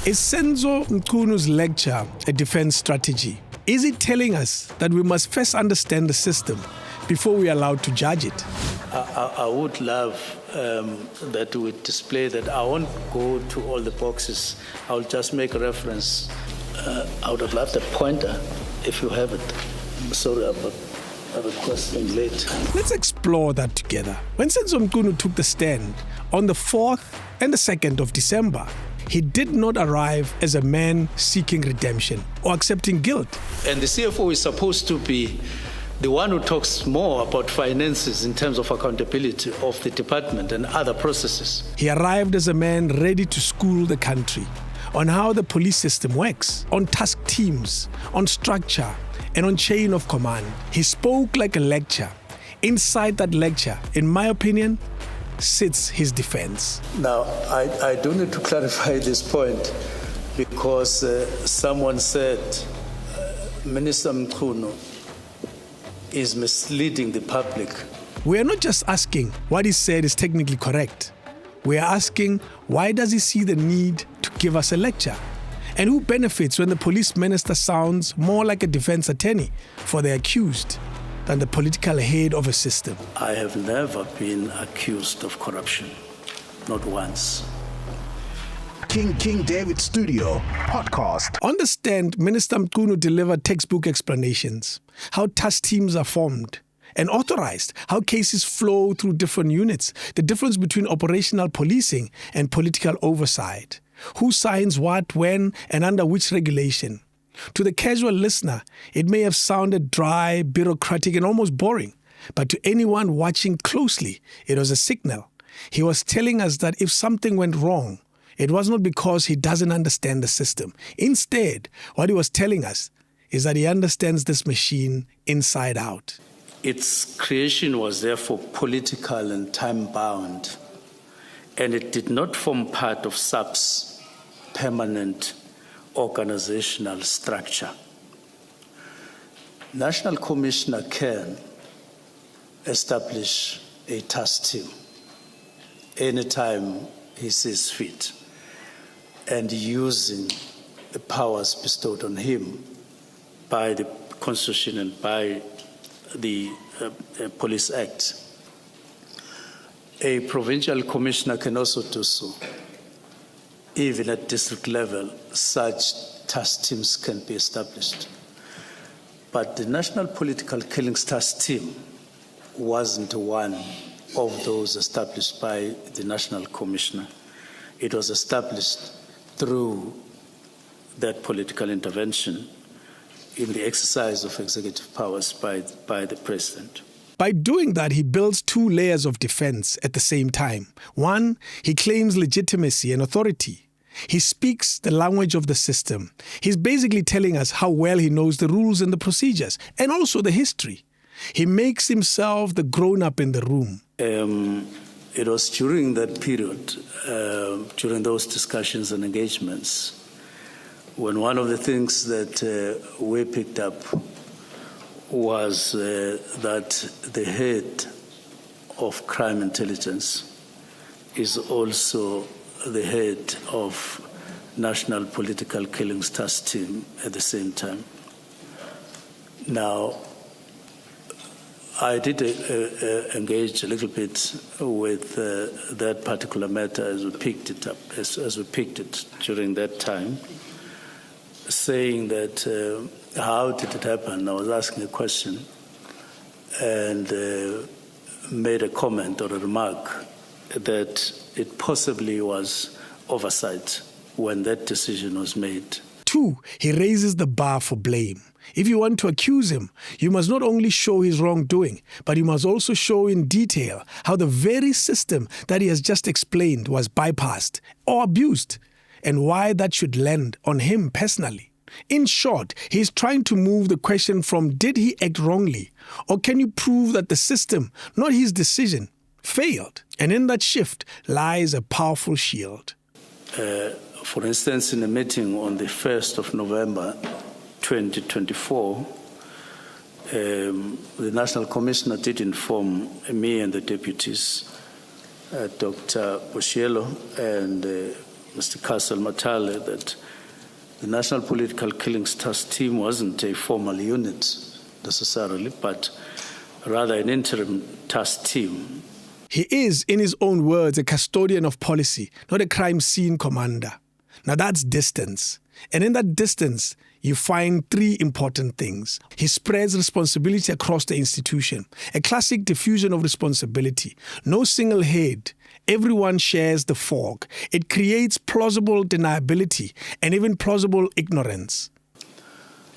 Is Mchunu'S lecture a defense strategy? Is it telling us that we must first understand the system before we are allowed to judge it? I would love that we display that. I won't go to all the boxes. I'll just make a reference. I would have loved that pointer if you have it. Sorry, I have a question late. Let's explore that together. When Mchunu took the stand on the 4th and the 2nd of December, he did not arrive as a man seeking redemption or accepting guilt. And the CFO is supposed to be the one who talks more about finances in terms of accountability of the department and other processes. He arrived as a man ready to school the country on how the police system works, on task teams, on structure, and on chain of command. He spoke like a lecturer. Inside that lecture, in my opinion, sits his defense. Now, I do need to clarify this point because someone said Minister Mchunu is misleading the public. We are not just asking what he said is technically correct. We are asking, why does he see the need to give us a lecture? And who benefits when the police minister sounds more like a defense attorney for the accused than the political head of a system? I have never been accused of corruption, not once. King David Studio Podcast. On the stand, Minister Mchunu delivered textbook explanations, how task teams are formed and authorized, how cases flow through different units, the difference between operational policing and political oversight, who signs what, when, and under which regulation. To the casual listener, it may have sounded dry, bureaucratic, and almost boring. But to anyone watching closely, it was a signal. He was telling us that if something went wrong, it was not because he doesn't understand the system. Instead, what he was telling us is that he understands this machine inside out. Its creation was therefore political and time-bound, and it did not form part of SAP's permanent organizational structure. National Commissioner can establish a task team anytime he sees fit and using the powers bestowed on him by the Constitution and by the Police Act. A provincial commissioner can also do so. Even at district level, such task teams can be established. But the National Political Killings Task Team wasn't one of those established by the National Commissioner. It was established through that political intervention in the exercise of executive powers by the President. By doing that, he builds two layers of defense at the same time. One, he claims legitimacy and authority. He speaks the language of the system. He's basically telling us how well he knows the rules and the procedures, and also the history. He makes himself the grown-up in the room. It was during that period, during those discussions and engagements, when one of the things that we picked up was that the head of crime intelligence is also the head of National Political Killings Task Team at the same time. Now, I did engage a little bit with that particular matter as we picked it up, as we picked it during that time, saying that how did it happen? I was asking a question and made a comment or a remark that it possibly was oversight when that decision was made. Two, he raises the bar for blame. If you want to accuse him, you must not only show his wrongdoing, but you must also show in detail how the very system that he has just explained was bypassed or abused, and why that should land on him personally. In short, he is trying to move the question from did he act wrongly, or can you prove that the system, not his decision, failed? And in that shift lies a powerful shield. For instance, in a meeting on the 1st of November 2024, the National Commissioner did inform me and the deputies, Dr. Boshielo and Mr. Castle Matale, that the National Political Killings Task Team wasn't a formal unit necessarily, but rather an interim task team. He is, in his own words, a custodian of policy, not a crime scene commander. Now that's distance. And in that distance, you find three important things. He spreads responsibility across the institution, a classic diffusion of responsibility. No single head. Everyone shares the fog. It creates plausible deniability and even plausible ignorance.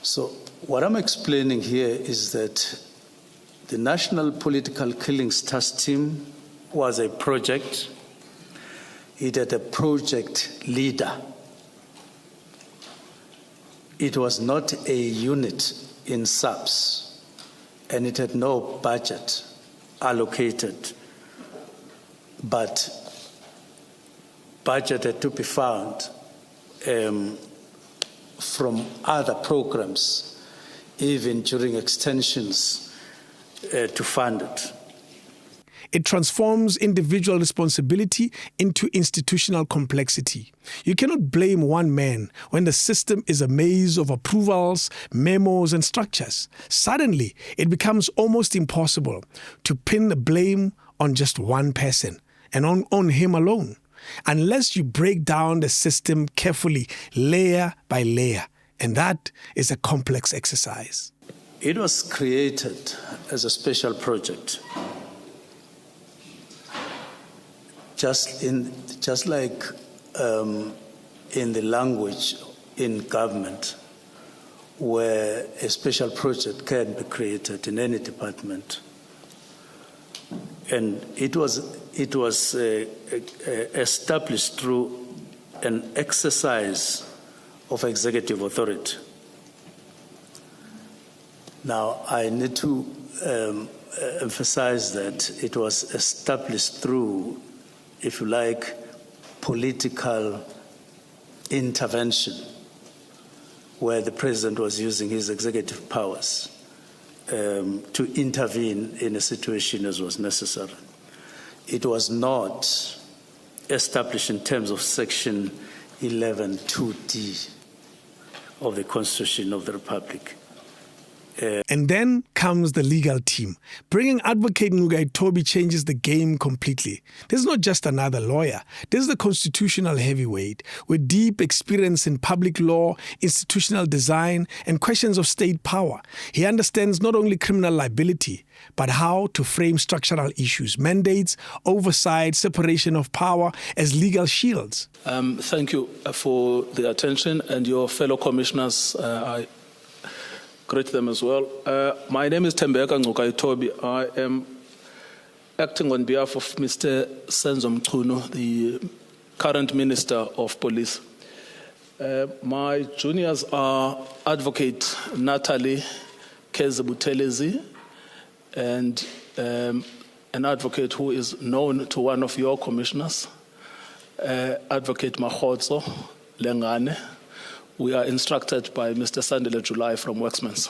So what I'm explaining here is that the National Political Killings Task Team was a project. It had a project leader. It was not a unit in subs, and it had no budget allocated, but budget had to be found from other programs, even during extensions to fund it. It transforms individual responsibility into institutional complexity. You cannot blame one man when the system is a maze of approvals, memos, and structures. Suddenly, it becomes almost impossible to pin the blame on just one person and on him alone, unless you break down the system carefully, layer by layer. And that is a complex exercise. It was created as a special project. Just like in the language in government, where a special project can be created in any department, and it was established through an exercise of executive authority. Now, I need to emphasize that it was established through, if you like, political intervention, where the president was using his executive powers to intervene in a situation as was necessary. It was not established in terms of Section 11(2)(d) of the Constitution of the Republic. And then comes the legal team. Bringing advocate Mchunu'S changes the game completely. This is not just another lawyer. This is the constitutional heavyweight with deep experience in public law, institutional design, and questions of state power. He understands not only criminal liability, but how to frame structural issues, mandates, oversight, separation of power as legal shields. Thank you for the attention, and your fellow commissioners, I greet them as well. My name is Tembeka Mchunu'S. I am acting on behalf of Mr. Mchunu'S, the current Minister of Police. My juniors are Advocate Natalie Kezibutelezi and an advocate who is known to one of your commissioners, Advocate Mahotso Lengane. We are instructed by Mr. Sandile July from Worksmans.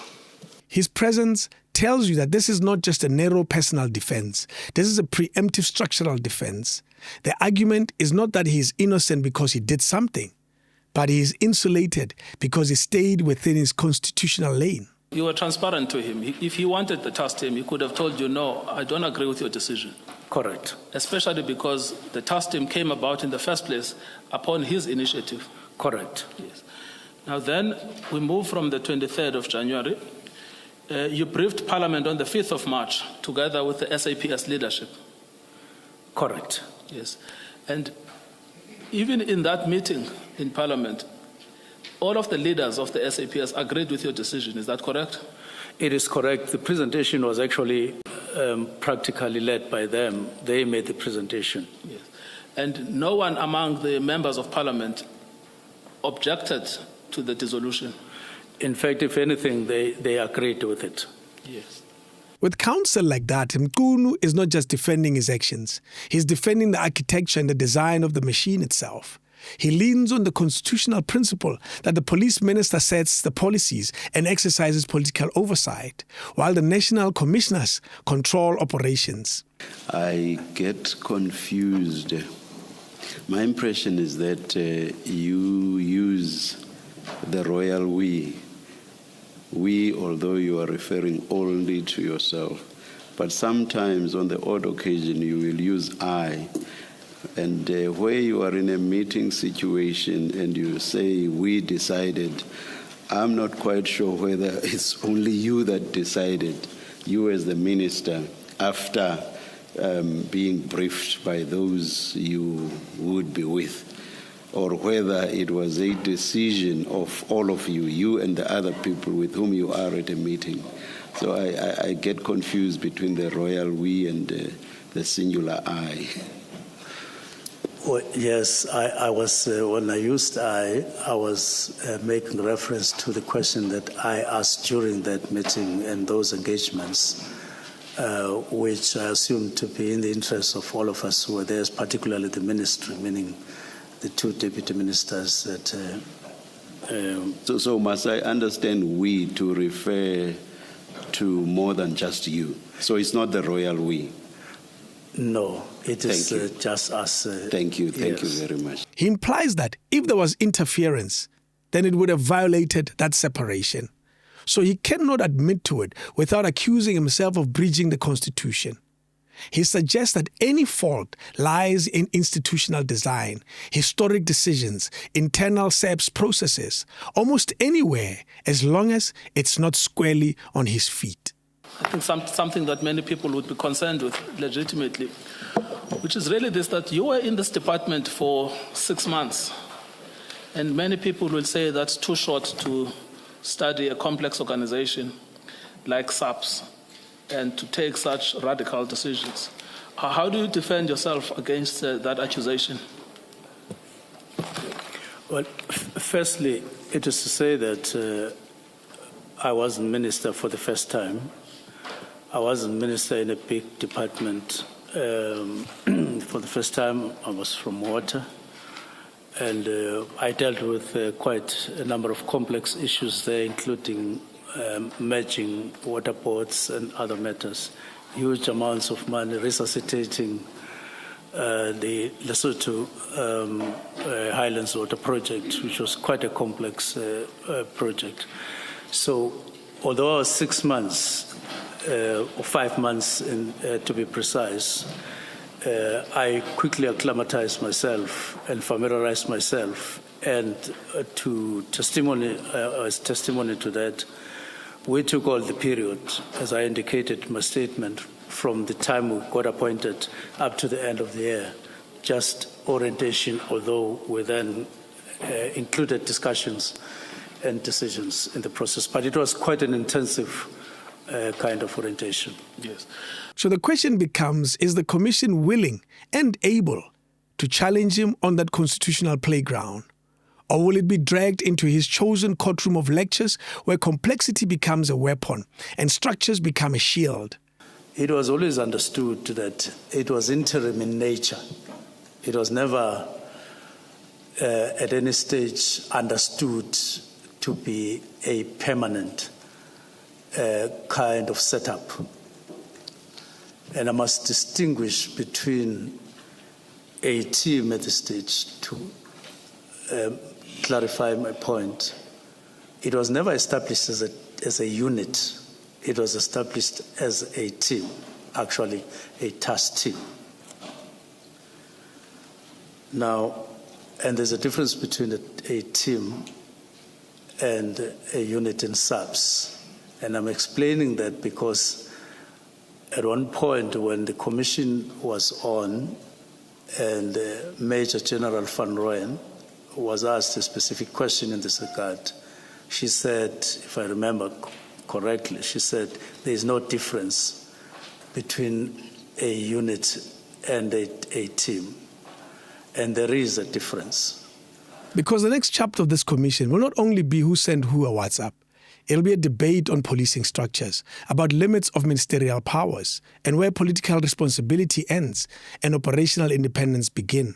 His presence tells you that this is not just a narrow personal defense. This is a preemptive structural defense. The argument is not that he is innocent because he did something, but he is insulated because he stayed within his constitutional lane. You were transparent to him. If he wanted the task team, he could have told you, no, I don't agree with your decision. Correct. Especially because the task team came about in the first place upon his initiative. Correct. Yes. Now then, we move from the 23rd of January. You briefed Parliament on the 5th of March, together with the SAPS leadership. Correct. Yes. And even in that meeting in Parliament, all of the leaders of the SAPS agreed with your decision. Is that correct? It is correct. The presentation was actually practically led by them. They made the presentation. Yes. And no one among the members of Parliament objected to the dissolution. In fact, if anything, they agreed with it. Yes. With counsel like that, Mchunu'S is not just defending his actions. He's defending the architecture and the design of the machine itself. He leans on the constitutional principle that the police minister sets the policies and exercises political oversight, while the national commissioners control operations. I get confused My impression is that you use the royal we, although you are referring only to yourself, but sometimes on the odd occasion you will use I. And where you are in a meeting situation and you say, we decided, I'm not quite sure whether it's only you that decided, you as the minister, after being briefed by those you would be with, or whether it was a decision of all of you, you and the other people with whom you are at a meeting. So I get confused between the royal we and the singular I. Well, yes, I was, when I used I was making reference to the question that I asked during that meeting and those engagements, which I assume to be in the interest of all of us who were there, particularly the ministry, meaning the two deputy ministers that... So must I understand we to refer to more than just you? So it's not the royal we? No, it is just us. Thank you yes. very much. He implies that if there was interference, then it would have violated that separation. So he cannot admit to it without accusing himself of breaching the Constitution. He suggests that any fault lies in institutional design, historic decisions, internal SAPS processes, almost anywhere, as long as it's not squarely on his feet. I think something that many people would be concerned with legitimately, which is really this, that you were in this department for 6 months, and many people will say that's too short to study a complex organization like SAPS and to take such radical decisions. How do you defend yourself against that accusation? Well, firstly, it is to say that I wasn't minister for the first time. I wasn't minister in a big department. For the first time, I was from water, and I dealt with quite a number of complex issues there, including merging water boards and other matters, huge amounts of money, resuscitating the Lesotho Highlands Water Project, which was quite a complex project. So, although I was 6 months, or 5 months to be precise, I quickly acclimatized myself and familiarized myself, and as testimony to that, we took all the period, as I indicated in my statement, from the time we got appointed up to the end of the year, just orientation, although we then included discussions and decisions in the process. But it was quite an intensive kind of orientation. Yes. So the question becomes, is the Commission willing and able to challenge him on that constitutional playground? Or will it be dragged into his chosen courtroom of lectures where complexity becomes a weapon and structures become a shield? It was always understood that it was interim in nature. It was never at any stage understood to be a permanent kind of setup. And I must distinguish between a team at this stage to clarify my point. It was never established as a unit. It was established as a team, actually a task team. Now, and there's a difference between a team and a unit in SAPS. And I'm explaining that because at one point when the commission was on and Major General Van Rooyen was asked a specific question in this regard, she said, if I remember correctly, she said there is no difference between a unit and a team. And there is a difference. Because the next chapter of this commission will not only be who sent who a WhatsApp. It'll be a debate on policing structures, about limits of ministerial powers, and where political responsibility ends and operational independence begin.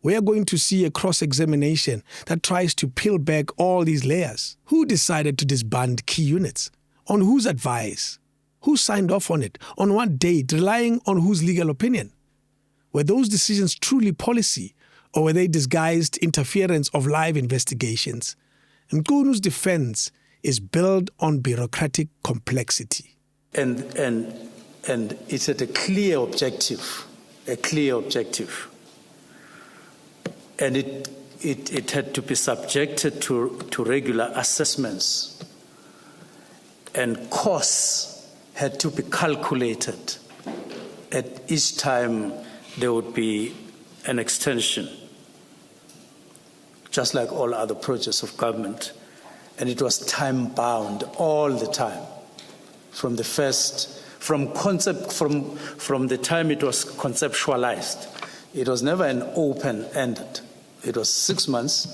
We are going to see a cross-examination that tries to peel back all these layers. Who decided to disband key units? On whose advice? Who signed off on it? On what date? Relying on whose legal opinion? Were those decisions truly policy, Or were they disguised interference of live investigations? Mchunu'S defense is built on bureaucratic complexity. And it had a clear objective. And it had to be subjected to regular assessments. And costs had to be calculated. At each time, there would be an extension, just like all other projects of government. And it was time-bound all the time. From the time it was conceptualized, it was never an open-ended. It was 6 months,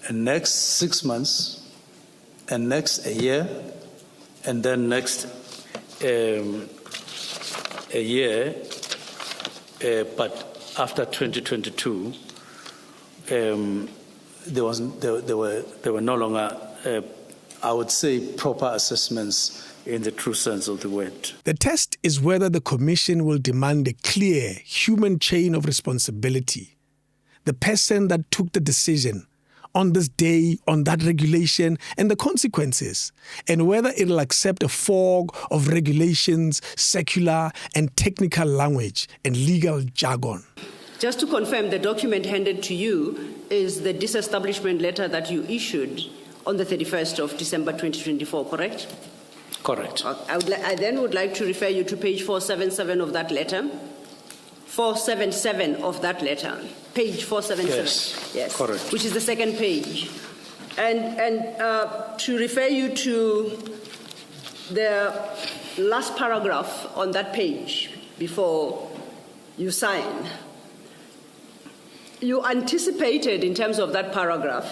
and next 6 months, and next a year, and then next a year. But after 2022, there were no longer, I would say, proper assessments in the true sense of the word. The test is whether the Commission will demand a clear human chain of responsibility. The person that took the decision on this day, on that regulation, and the consequences, and whether it'll accept a fog of regulations, secular and technical language, and legal jargon. Just to confirm, the document handed to you is the disestablishment letter that you issued on the 31st of December 2024, correct? Correct. I then would like to refer you to page 477 of that letter. 477 of that letter. Page 477. Yes, correct. Which is the second page. And to refer you to the last paragraph on that page before you sign. You anticipated, in terms of that paragraph,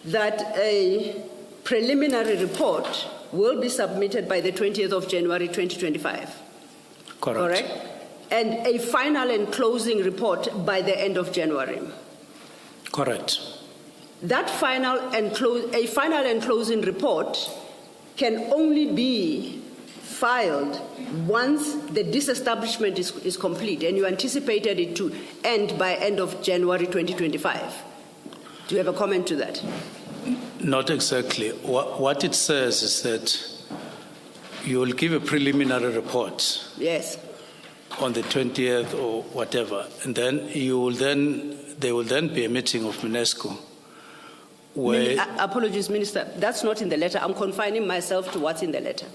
that a preliminary report will be submitted by the 20th of January 2025. Correct? And a final and closing report by the end of January. Correct. That final and closing report can only be filed once the disestablishment is complete, and you anticipated it to end by end of January 2025. Do you have a comment to that? Not exactly. What it says is that you will give a preliminary report. Yes. On the 20th or whatever, and then there will then be a meeting of UNESCO. Where apologies, Minister. That's not in the letter. I'm confining myself to what's in the letter.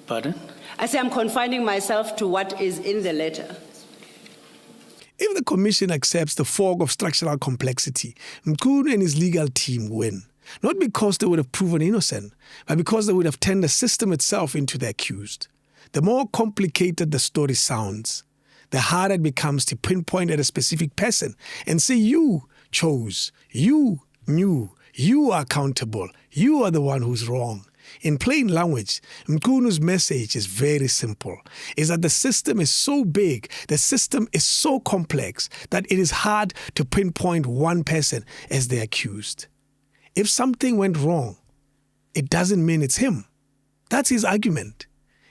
Pardon? I say I'm confining myself to what is in the letter. If the Commission accepts the fog of structural complexity, Mchunu'S and his legal team win. Not because they would have proven innocent, but because they would have turned the system itself into the accused. The more complicated the story sounds, the harder it becomes to pinpoint at a specific person and say, you chose, you knew, you are accountable, you are the one who's wrong. In plain language, Mchunu'S message is very simple, is that the system is so big, the system is so complex that it is hard to pinpoint one person as the accused. If something went wrong, it doesn't mean it's him. That's his argument.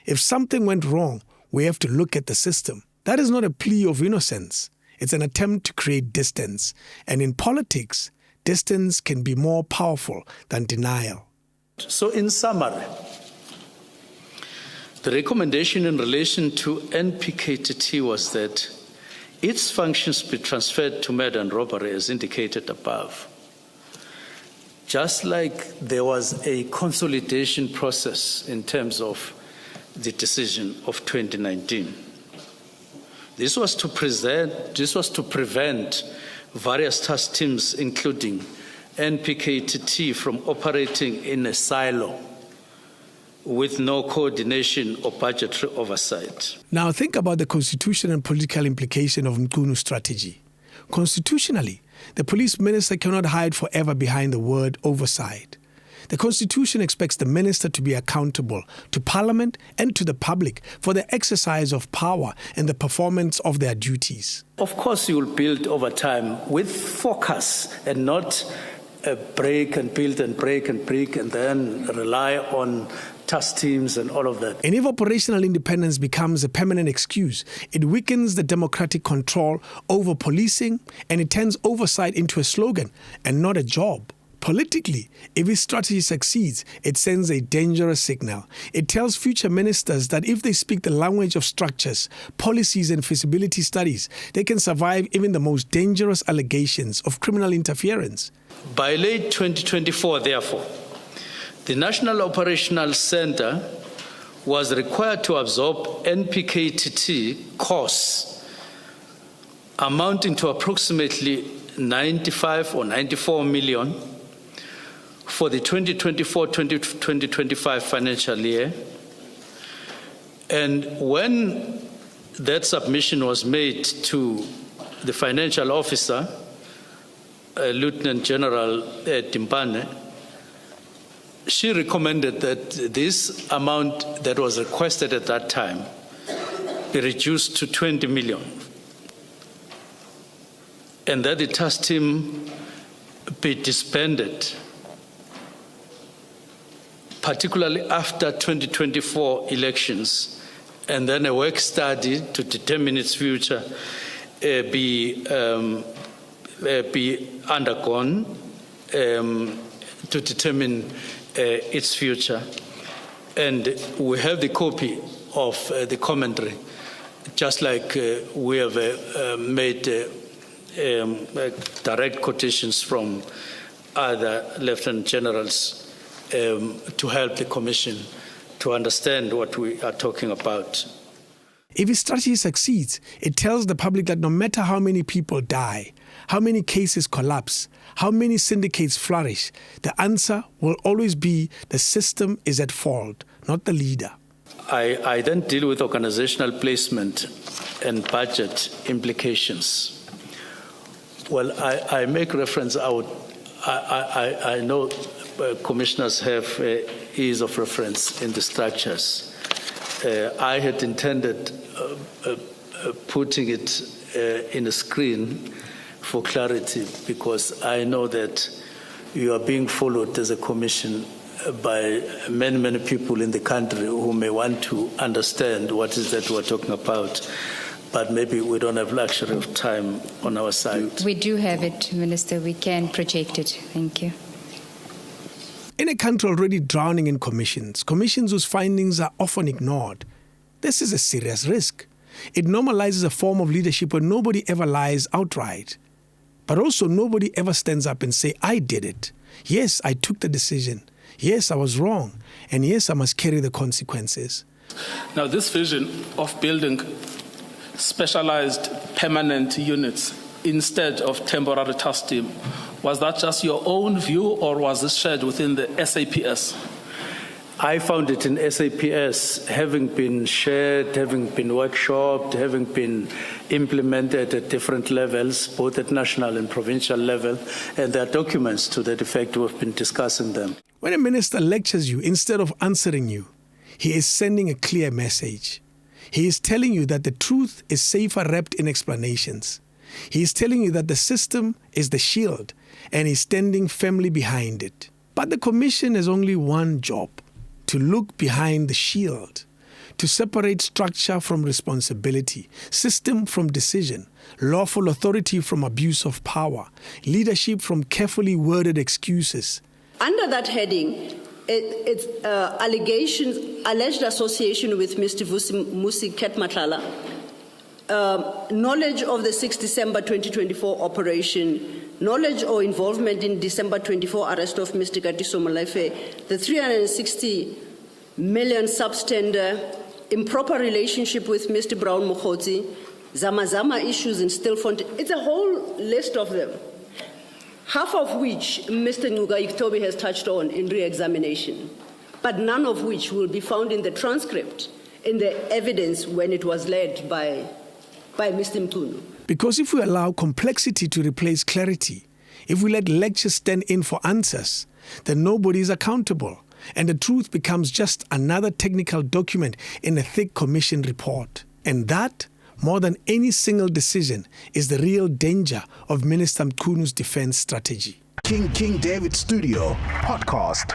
If something went wrong, we have to look at the system. That is not a plea of innocence. It's an attempt to create distance. And in politics, distance can be more powerful than denial. So in summary, the recommendation in relation to NPKTT was that its functions be transferred to murder and robbery as indicated above. Just like there was a consolidation process in terms of the decision of 2019. This was to prevent various task teams, including NPKTT, from operating in a silo with no coordination or budgetary oversight. Now think about the constitutional and political implication of Mchunu'S strategy. Constitutionally, the police minister cannot hide forever behind the word oversight. The Constitution expects the minister to be accountable to Parliament and to the public for the exercise of power and the performance of their duties. Of course, you will build over time with focus and not break and build and break and break and then rely on task teams and all of that. And if operational independence becomes a permanent excuse, it weakens the democratic control over policing and it turns oversight into a slogan and not a job. Politically, if his strategy succeeds, it sends a dangerous signal. It tells future ministers that if they speak the language of structures, policies and feasibility studies, they can survive even the most dangerous allegations of criminal interference. By late 2024, therefore, the National Operational Center was required to absorb NPKTT costs amounting to approximately 95 or 94 million for the 2024-2025 financial year. And when that submission was made to the financial officer, Lieutenant General Timpane, she recommended that this amount that was requested at that time be reduced to 20 million, and that the task team be disbanded, particularly after 2024 elections, and then a work study to determine its future be undergone to determine its future. And we have the copy of the commentary, just like we have made direct quotations from other lieutenant generals to help the Commission to understand what we are talking about. If his strategy succeeds, it tells the public that no matter how many people die, how many cases collapse, how many syndicates flourish, the answer will always be the system is at fault, not the leader. I then deal with organizational placement and budget implications. Well, I make reference out. I know commissioners have ease of reference in the structures. I had intended putting it in a screen for clarity, because I know that you are being followed as a commission by many people in the country who may want to understand what is that we're talking about, but maybe we don't have luxury of time on our side. We do have it, Minister. We can project it. Thank you. In a country already drowning in commissions whose findings are often ignored, this is a serious risk. It normalizes a form of leadership where nobody ever lies outright. But also nobody ever stands up and say, I did it. Yes, I took the decision. Yes, I was wrong. And yes, I must carry the consequences. Now, this vision of building specialized permanent units instead of temporary task team, was that just your own view, or was this shared within the SAPS? I found it in SAPS, having been shared, having been workshopped, having been implemented at different levels, both at national and provincial level, and there are documents to that effect. We've been discussing them. When a minister lectures you instead of answering you, he is sending a clear message. He is telling you that the truth is safer wrapped in explanations. He is telling you that the system is the shield and he's standing firmly behind it. But the Commission has only one job: to look behind the shield, to separate structure from responsibility, system from decision, lawful authority from abuse of power, leadership from carefully worded excuses. Under that heading, it's allegations, alleged association with Mr. Musi Ketmatlala, knowledge of the 6 December 2024 operation, knowledge or involvement in December 24 arrest of Mr. Katiso Molefe, the 360 million substandard, improper relationship with Mr. Brown Mokgotsi, Zama issues in Stilfontein. It's a whole list of them, half of which Mr. Ngcukaitobi has touched on in re-examination, but none of which will be found in the transcript, in the evidence when it was led by Mr. Mchunu. Because if we allow complexity to replace clarity, if we let lectures stand in for answers, then nobody is accountable, and the truth becomes just another technical document in a thick commission report. And that, more than any single decision, is the real danger of Minister Mchunu'S defense strategy. King David Studio Podcast.